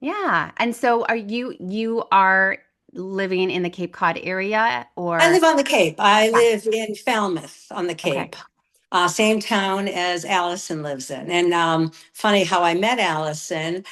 Yeah. And so you are living in the Cape Cod area I or live on the Cape. I yeah. live in Falmouth on the Okay. Cape, same town as Allison lives in. And funny how I met Allison.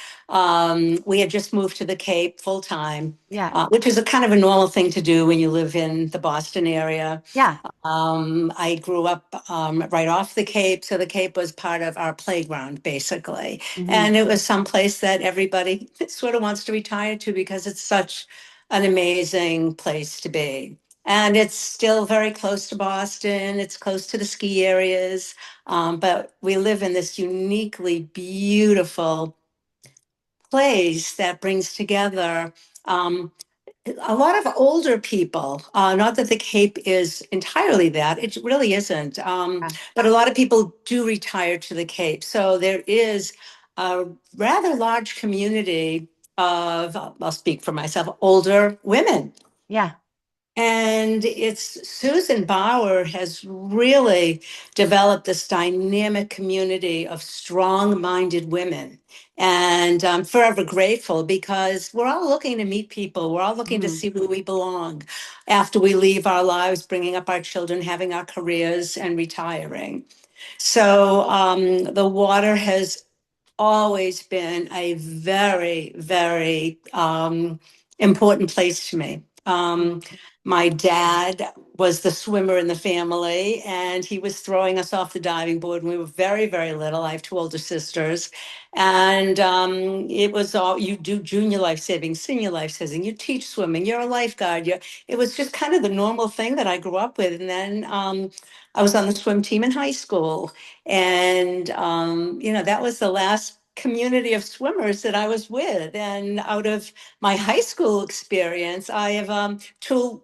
We had just moved to the Cape full time, Yeah. which is a kind of a normal thing to do when you live in the Boston area. Yeah. I grew up right off the Cape, so the Cape was part of our playground, basically. Hmm. And it was someplace that everybody sort of wants to retire to because it's such an amazing place to be. And it's still very close to Boston. It's close to the ski areas. But we live in this uniquely beautiful place that brings together um, a lot of older people. Not that the Cape is entirely that, it really isn't. Yeah. But a lot of people do retire to the Cape. So there is a rather large community of, I'll speak for myself, older women. Yeah. And it's Susan Bauer has really developed this dynamic community of strong-minded women. And I'm forever grateful because we're all looking to meet people. We're all looking to Hmm. see where we belong after we leave our lives, bringing up our children, having our careers, and retiring. So the water has always been a very, very important place to me. My dad was the swimmer in the family, and he was throwing us off the diving board when we were very, very little. I have two older sisters, and it was all you do junior life saving, senior life saving, you teach swimming, you're a lifeguard. It was just kind of the normal thing that I grew up with. And then I was on the swim team in high school. And, that was the last community of swimmers that I was with. And out of my high school experience, I have two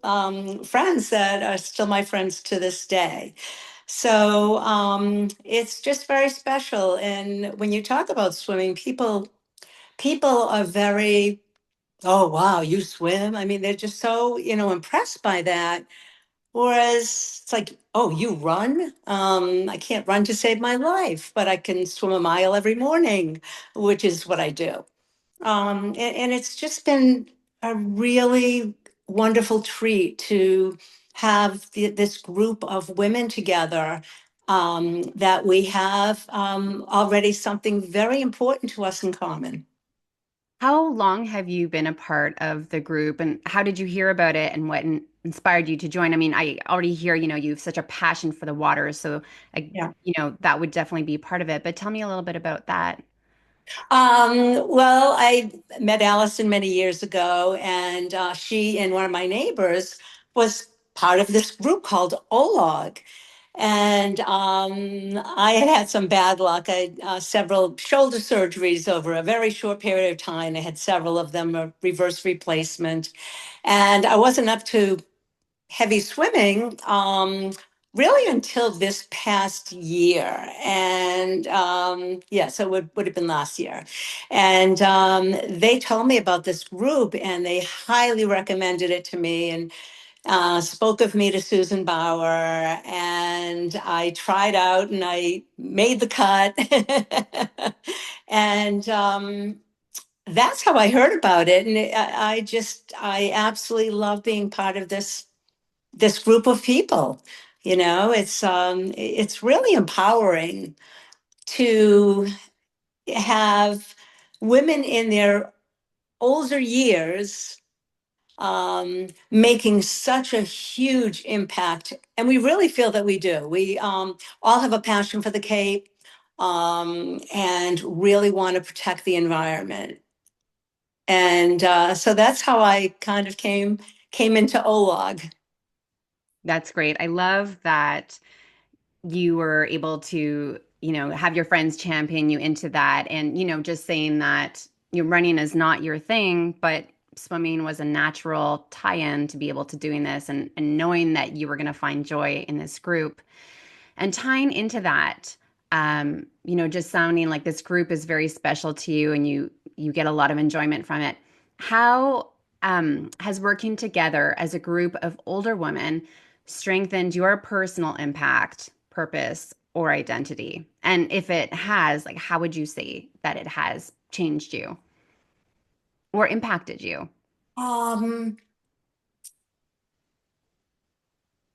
friends that are still my friends to this day. So it's just very special. And when you talk about swimming, people are very, oh, wow, you swim. I mean, they're just so, impressed by that. Whereas it's like, oh, you run? I can't run to save my life, but I can swim a mile every morning, which is what I do. And it's just been a really wonderful treat to have this group of women together that we have already something very important to us in common. How long have you been a part of the group and how did you hear about it and what inspired you to join? I mean, I already hear, you have such a passion for the water, so Yeah. that would definitely be part of it. But tell me a little bit about that. Well, I met Allison many years ago, and she and one of my neighbors was part of this group called OLAUG. And I had had some bad luck. I had several shoulder surgeries over a very short period of time. I had several of them, a reverse replacement. And I wasn't up to heavy swimming really until this past year. And yeah, so would have been last year. And they told me about this group and they highly recommended it to me and spoke of me to Susan Bauer. And I tried out and I made the cut. And that's how I heard about it. And I absolutely love being part of this group of people. It's really empowering to have women in their older years making such a huge impact. And we really feel that we do. We all have a passion for the Cape and really want to protect the environment. And so that's how I kind of came into OLOG. That's great. I love that you were able to, have your friends champion you into that. And, just saying that your running is not your thing, but swimming was a natural tie-in to be able to doing this and knowing that you were going to find joy in this group. And tying into that, just sounding like this group is very special to you and you get a lot of enjoyment from it. How has working together as a group of older women strengthened your personal impact, purpose, or identity? And if it has, like, how would you say that it has changed you? or impacted you? Um,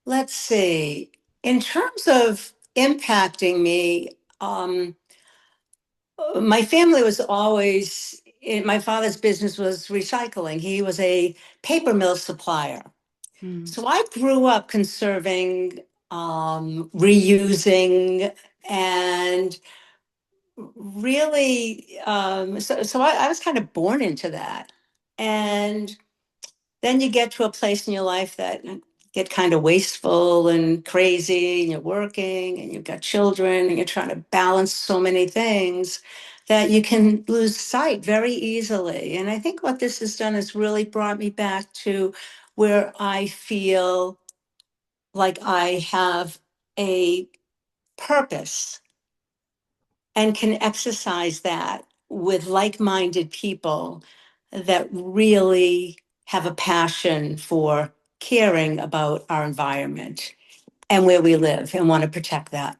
let's see. In terms of impacting me, my family was always, my father's business was recycling. He was a paper mill supplier. Mm. So I grew up conserving, reusing, and really, so I was kind of born into that. And then you get to a place in your life that get kind of wasteful and crazy, and you're working and you've got children and you're trying to balance so many things that you can lose sight very easily. And I think what this has done is really brought me back to where I feel like I have a purpose and can exercise that with like-minded people that really have a passion for caring about our environment and where we live and want to protect that.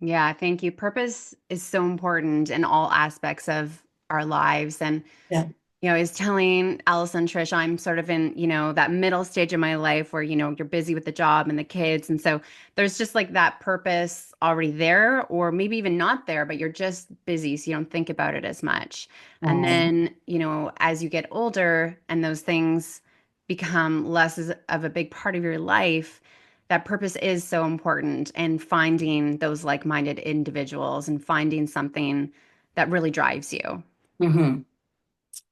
Yeah, thank you. Purpose is so important in all aspects of our lives. And Yeah. I was telling Allison, Trish, I'm sort of in, that middle stage of my life where, you're busy with the job and the kids. And so there's just like that purpose already there, or maybe even not there, but you're just busy. So you don't think about it as much. And Right. then, as you get older and those things become less of a big part of your life, that purpose is so important. And finding those like-minded individuals and finding something that really drives you. Hmm.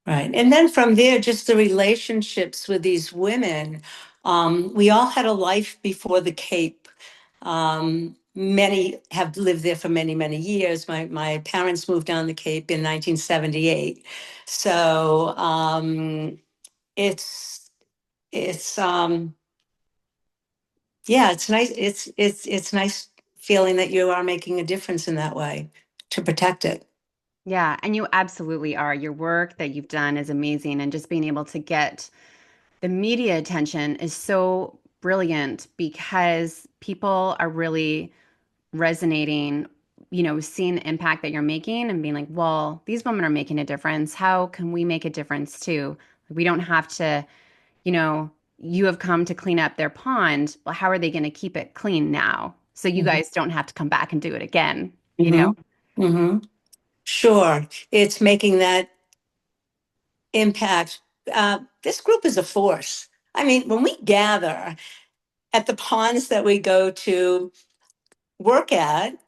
Right. And then from there, just the relationships with these women. We all had a life before the Cape. Many have lived there for many, many years. My parents moved down the Cape in 1978. So it's it's yeah, it's nice. It's nice feeling that you are making a difference in that way to protect it. Yeah, and you absolutely are. Your work that you've done is amazing, and just being able to get the media attention is so brilliant because people are really resonating, seeing the impact that you're making and being like, well, these women are making a difference. How can we make a difference too? We don't have to, you know, you have come to clean up their pond. Well, how are they going to keep it clean now? So you Hmm. guys don't have to come back and do it again. Hmm. Hmm. Sure, it's making that impact. This group is a force. I mean, when we gather at the ponds that we go to work at.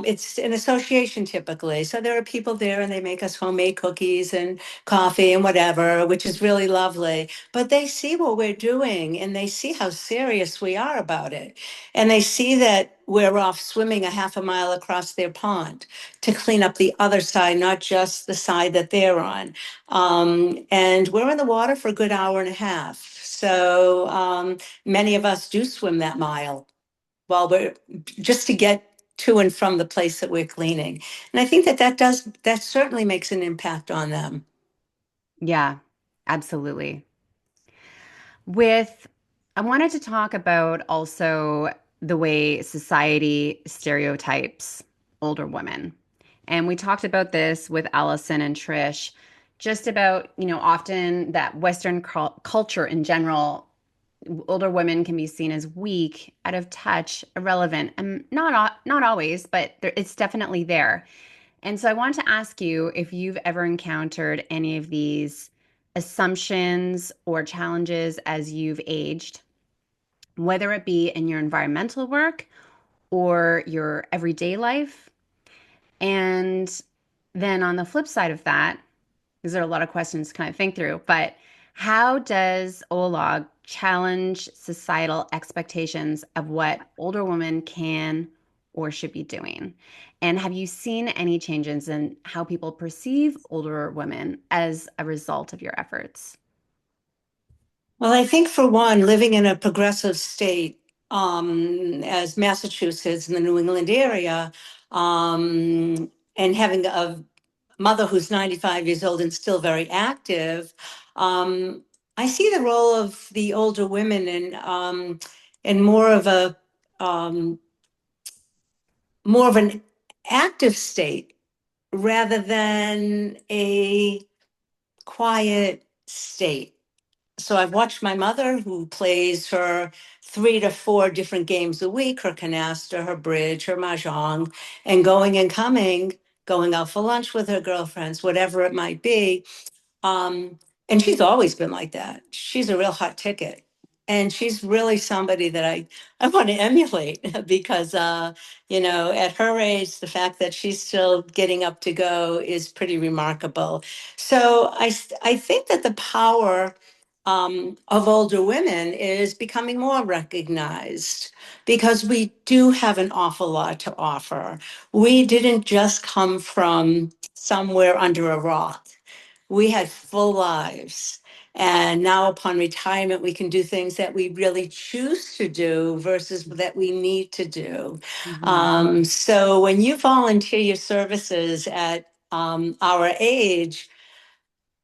It's an association typically. So there are people there and they make us homemade cookies and coffee and whatever, which is really lovely. But they see what we're doing and they see how serious we are about it. And they see that we're off swimming a half a mile across their pond to clean up the other side, not just the side that they're on. And we're in the water for a good hour and a half. So many of us do swim that mile while we're just to get to and from the place that we're cleaning. And I think that that certainly makes an impact on them. Yeah, absolutely. With, I wanted to talk about also the way society stereotypes older women. And we talked about this with Allison and Trish, just about, often that Western culture in general, older women can be seen as weak, out of touch, irrelevant, and not always, but it's definitely there. And so I wanted to ask you if you've ever encountered any of these assumptions or challenges as you've aged, whether it be in your environmental work or your everyday life. And then on the flip side of that, these are a lot of questions to kind of think through, but how does OLAUG challenge societal expectations of what older women can or should be doing? And have you seen any changes in how people perceive older women as a result of your efforts? Well, I think for one, living in a progressive state, as Massachusetts in the New England area, and having a mother who's 95 years old and still very active, I see the role of the older women in um, more of an active state rather than a quiet state. So I've watched my mother, who plays her 3 to 4 different games a week, her canasta, her bridge, her mahjong, and going and coming, going out for lunch with her girlfriends, whatever it might be. Um, and she's always been like that. She's a real hot ticket. And she's really somebody that I want to emulate because, at her age, the fact that she's still getting up to go is pretty remarkable. So I think that the power of older women is becoming more recognized because we do have an awful lot to offer. We didn't just come from somewhere under a rock. We had full lives. And now, upon retirement, we can do things that we really choose to do versus that we need to do. Hmm. So, when you volunteer your services at our age,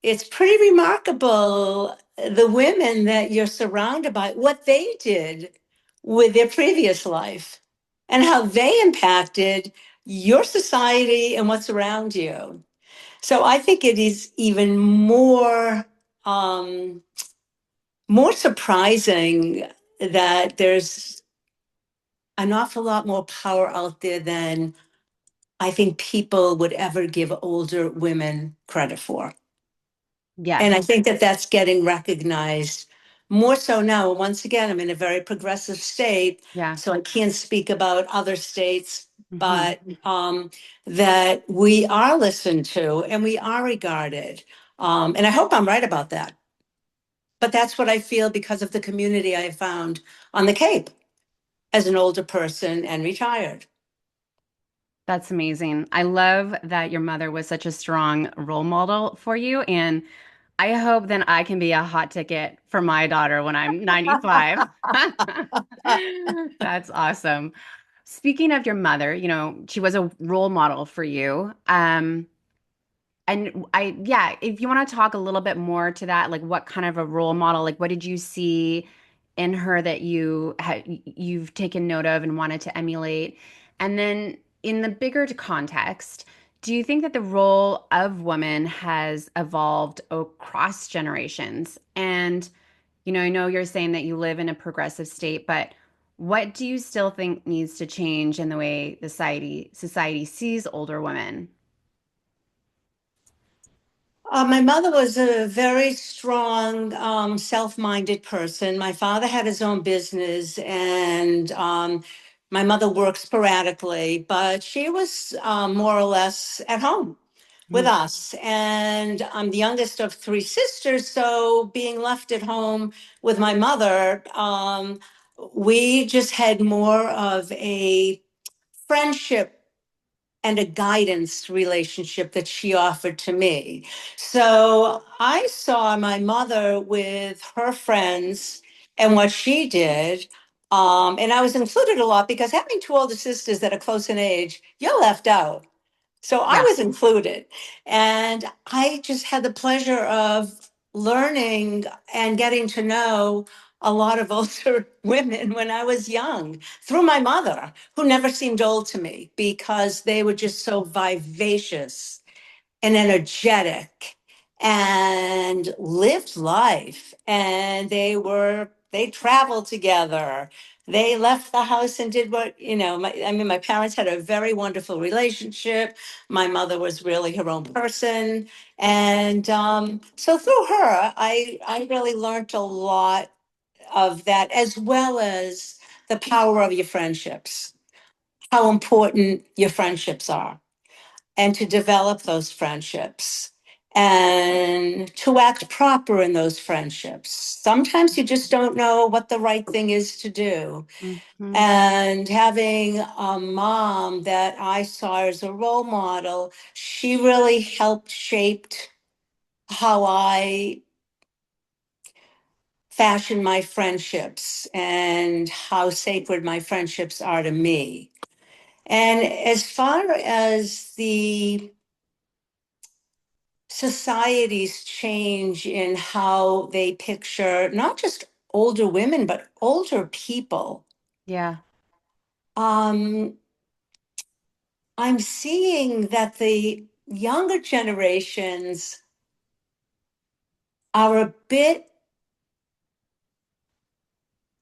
it's pretty remarkable the women that you're surrounded by, what they did with their previous life and how they impacted your society and what's around you. So I think it is even um, more surprising that there's an awful lot more power out there than I think people would ever give older women credit for. And I Yes. think that that's getting recognized more so now. Once again, I'm in a very progressive state, Yeah. so I can't speak about other states, Hmm. but that we are listened to and we are regarded. And I hope I'm right about that. But that's what I feel because of the community I have found on the Cape as an older person and retired. That's amazing. I love that your mother was such a strong role model for you. And I hope then I can be a hot ticket for my daughter when I'm 95. That's awesome. Speaking of your mother, she was a role model for you. And yeah, if you want to talk a little bit more to that, like what kind of a role model, like what did you see in her that you've taken note of and wanted to emulate? And then in the bigger context, do you think that the role of women has evolved across generations? And, I know you're saying that you live in a progressive state, but what do you still think needs to change in the way the society sees older women? My mother was a very strong, self-minded person. My father had his own business, and my mother worked sporadically, but she was more or less at home with Mm. us. And I'm the youngest of 3 sisters, so being left at home with my mother, we just had more of a friendship and a guidance relationship that she offered to me. So I saw my mother with her friends and what she did. And I was included a lot because having 2 older sisters that are close in age, you're left out. So I Yeah. was included. And I just had the pleasure of learning and getting to know a lot of older women when I was young through my mother, who never seemed old to me because they were just so vivacious and energetic and lived life. And they traveled together. They left the house and did my parents had a very wonderful relationship. My mother was really her own person. And so through her, I really learned a lot of that, as well as the power of your friendships, how important your friendships are, and to develop those friendships and to act proper in those friendships. Sometimes you just don't know what the right thing is to do. Hmm. And having a mom that I saw as a role model, she really helped shaped how I fashion my friendships and how sacred my friendships are to me. And as far as the societies change in how they picture not just older women, but older people. Yeah. Um, I'm seeing that the younger generations are a bit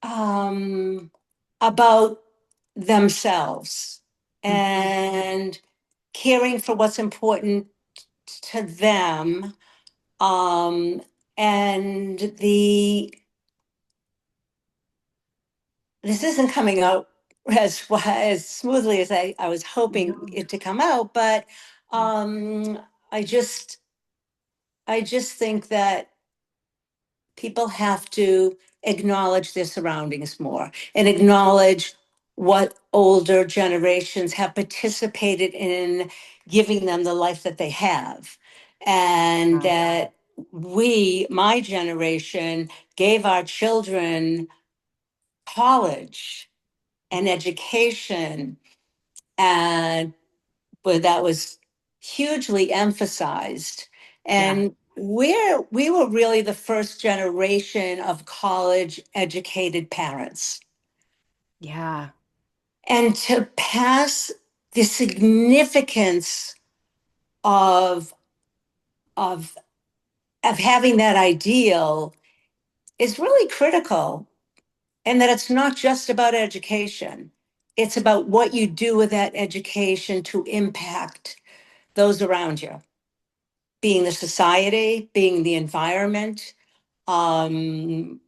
um, about themselves Mhm. and caring for what's important to them. Um, and this isn't coming out as smoothly as I was hoping No. it to come out, but Yeah. um, I just I just think that people have to acknowledge their surroundings more and acknowledge what older generations have participated in giving them the life that they have. And Yeah. that my generation, gave our children college and education, and where that was hugely emphasized. Yeah. And we were really the first generation of college educated parents. Yeah. And to pass the significance of of of having that ideal is really critical, and that it's not just about education. It's about what you do with that education to impact those around you, being the society, being the environment, um,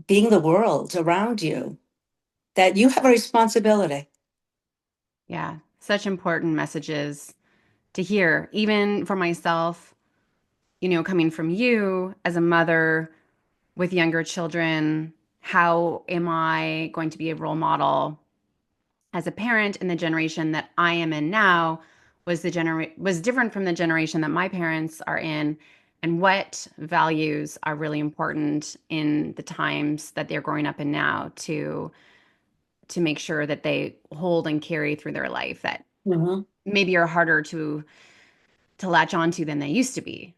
being the world around you, that you have a responsibility. Yeah. Such important messages to hear, even for myself, coming from you as a mother with younger children. How am I going to be a role model as a parent in the generation that I am in now? Was different from the generation that my parents are in, and what values are really important in the times that they're growing up in now to make sure that they hold and carry through their life that Mhm. maybe are harder to latch onto than they used to be.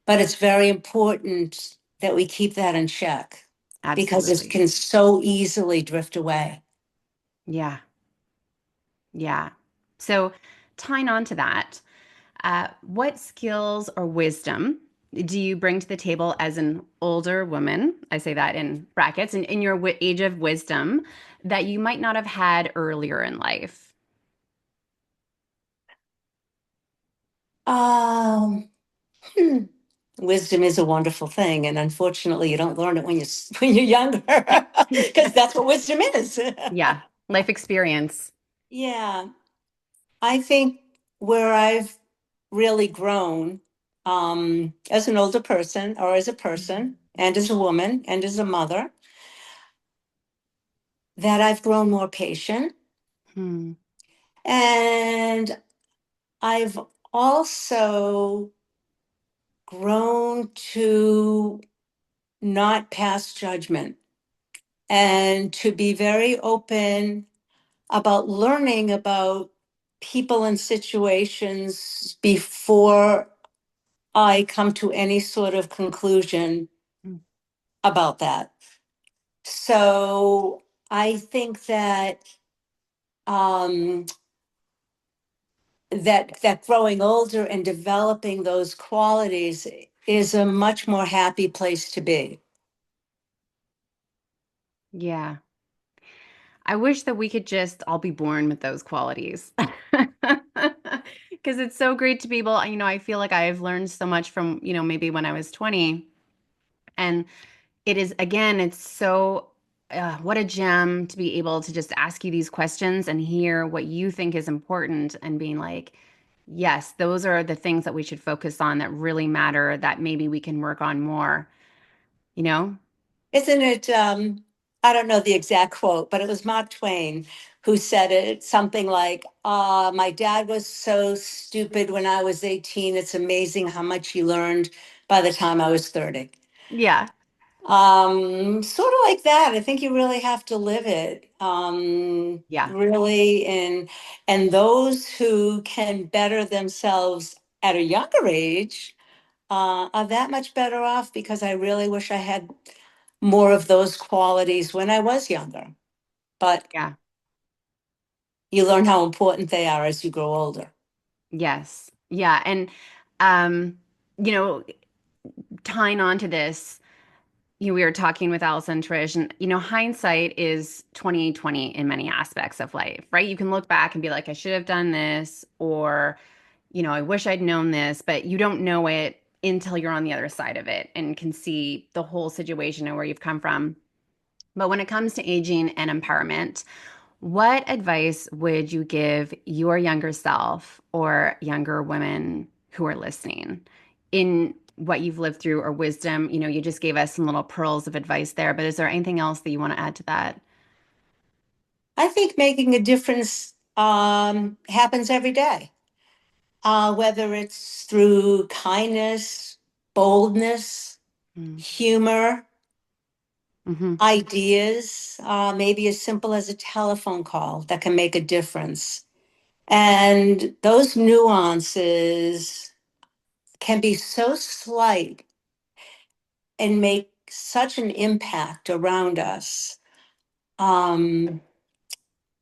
But it's very important that we keep that in check because it Absolutely. can so easily drift away. Yeah. Yeah. So, tying on to that, what skills or wisdom do you bring to the table as an older woman? I say that in brackets, and in your age of wisdom that you might not have had earlier in life. Um, hmm. Wisdom is a wonderful thing, and unfortunately, you don't learn it when when you're younger, because that's what wisdom is. Yeah. Life experience. Yeah, I think where I've really grown, as an older person, or as a person, and as a woman, and as a mother, that I've grown more patient, Hmm. and I've also grown to not pass judgment and to be very open about learning about people and situations before I come to any sort of conclusion about that. So I think that um, that growing older and developing those qualities is a much more happy place to be. Yeah. I wish that we could just all be born with those qualities. Because it's so great to be able, I feel like I've learned so much from, maybe when I was 20. And it is, again, it's so, what a gem to be able to just ask you these questions and hear what you think is important and being like, yes, those are the things that we should focus on that really matter, that maybe we can work on more, you know? Isn't it? I don't know the exact quote, but it was Mark Twain who said it something like, my dad was so stupid when I was 18. It's amazing how much he learned by the time I was 30. Yeah. Sort of like that. I think you really have to live it. Yeah. Really, and those who can better themselves at a younger age are that much better off, because I really wish I had more of those qualities when I was younger. But Yeah. you learn how important they are as you grow older. Yes. Yeah. And, um, you know, tying on to this, we were talking with Alice and Trish, and hindsight is 2020 in many aspects of life, right? You can look back and be like, I should have done this, or, I wish I'd known this, but you don't know it until you're on the other side of it and can see the whole situation and where you've come from. But when it comes to aging and empowerment, what advice would you give your younger self or younger women who are listening in what you've lived through or wisdom? You just gave us some little pearls of advice there, but is there anything else that you want to add to that? I think making a difference happens every day, whether it's through kindness, boldness, humor, Mm-hmm. ideas, maybe as simple as a telephone call that can make a difference. And those nuances can be so slight and make such an impact around us. Um,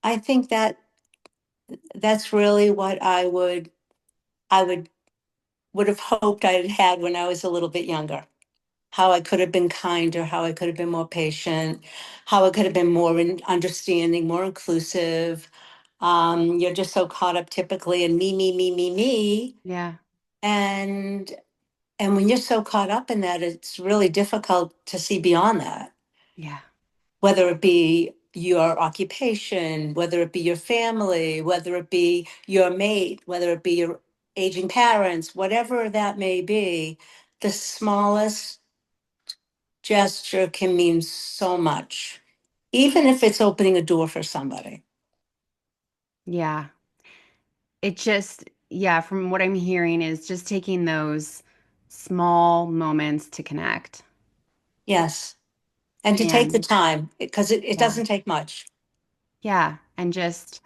I think that that's really what I would have hoped I had had when I was a little bit younger. How I could have been kinder, how I could have been more patient, how I could have been more understanding, more inclusive. You're just so caught up typically in me, Yeah. and and when you're so caught up in that, it's really difficult to see beyond that. Yeah. Whether it be your occupation, whether it be your family, whether it be your mate, whether it be your aging parents, whatever that may be, the smallest gesture can mean so much, even if it's opening a door for somebody. Yeah. It just, yeah, from what I'm hearing is just taking those small moments to connect. Yes. And to take the And time, because it yeah, doesn't take much. yeah. And just,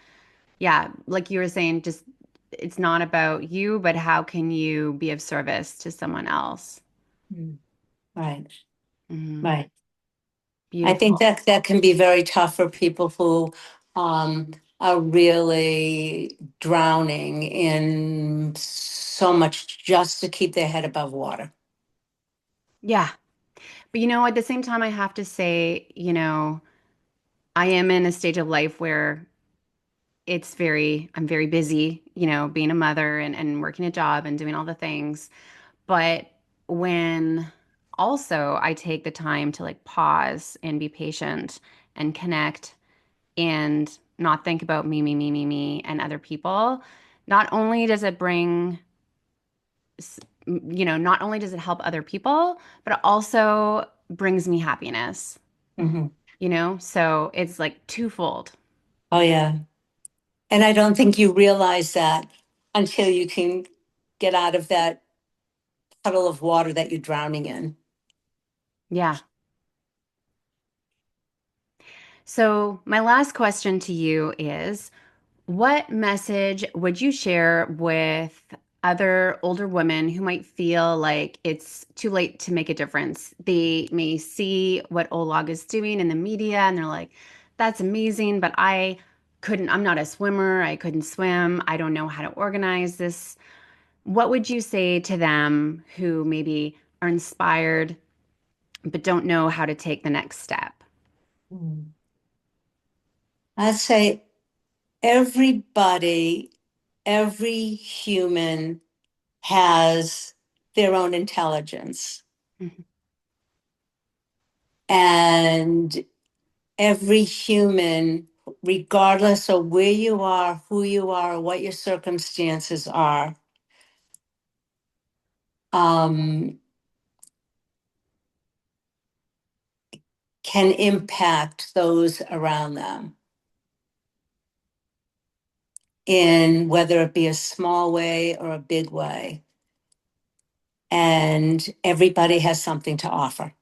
yeah, like you were saying, just it's not about you, but how can you be of service to someone else? Mm. Right. Hmm. Right. I think Beautiful. that that can be very tough for people who are really drowning in so much just to keep their head above water. Yeah. But at the same time, I have to say, I am in a stage of life where I'm very busy, being a mother and working a job and doing all the things. But when also I take the time to like pause and be patient and connect and not think about me, and other people, not only does it bring, not only does it help other people, but it also brings me happiness, Hmm. So it's like twofold. Oh, yeah. And I don't think you realize that until you can get out of that puddle of water that you're drowning in. Yeah. So, my last question to you is, what message would you share with other older women who might feel like it's too late to make a difference? They may see what OLAUG is doing in the media and they're like, that's amazing, but I'm not a swimmer. I couldn't swim. I don't know how to organize this. What would you say to them who maybe are inspired but don't know how to take the next step? Mm. I'd say everybody, every human has their own intelligence. Mhm. And every human, regardless of where you are, who you are, what your circumstances are, um, can impact those around them in whether it be a small way or a big way. And everybody has something to offer.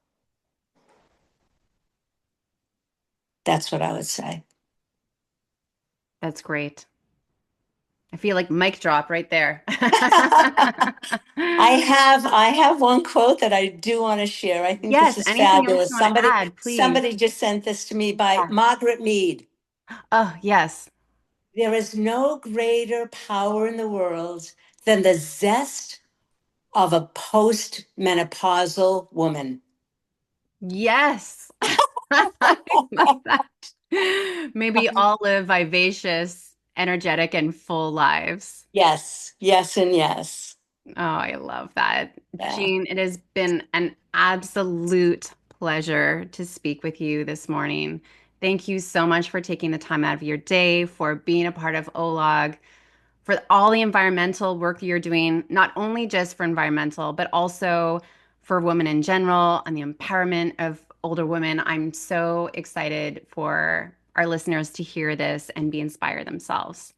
That's what I would say. That's great. I feel like mic drop right there. I have one quote that I do want to share. I think this Yes, is anything else fabulous. you want to Somebody add, please. somebody just sent this to me by Yeah. Margaret Mead. Oh, yes. There is no greater power in the world than the zest of a postmenopausal woman. Yes. I love that. May we all live vivacious, energetic, and full lives. Yes, yes, and yes. Oh, I love that. Yeah. Jean, it has been an absolute pleasure to speak with you this morning. Thank you so much for taking the time out of your day, for being a part of OLAUG, for all the environmental work that you're doing, not only just for environmental, but also for women in general and the empowerment of older women. I'm so excited for our listeners to hear this and be inspired themselves.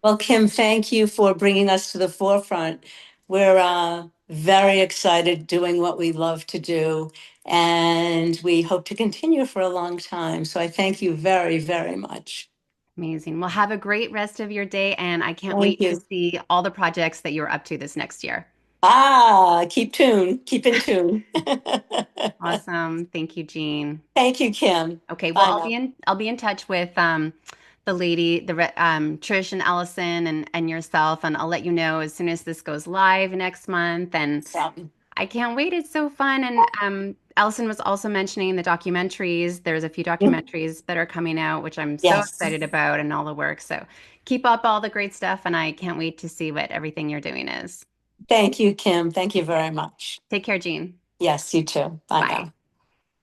Well, Kim, thank you for bringing us to the forefront. We're very excited doing what we love to do, and we hope to continue for a long time. So I thank you very, very much. Amazing. Well, have a great rest of your day, and I can't Thank wait to you. see all the projects that you're up to this next year. Keep tuned, keep in tune. Awesome. Thank you, Jean. Thank you, Kim. Okay, well, Bye now. I'll be in touch with the lady, Trish and Allison and yourself, and I'll let you know as soon as this goes live next month. And So, I can't wait. It's so fun. And Allison was also mentioning the documentaries. There's a few documentaries that are coming out, which I'm so yes. excited about, and all the work. So keep up all the great stuff, and I can't wait to see what everything you're doing is. Thank you, Kim. Thank you very much. Take care, Jean. Yes, you too. Bye now. Bye.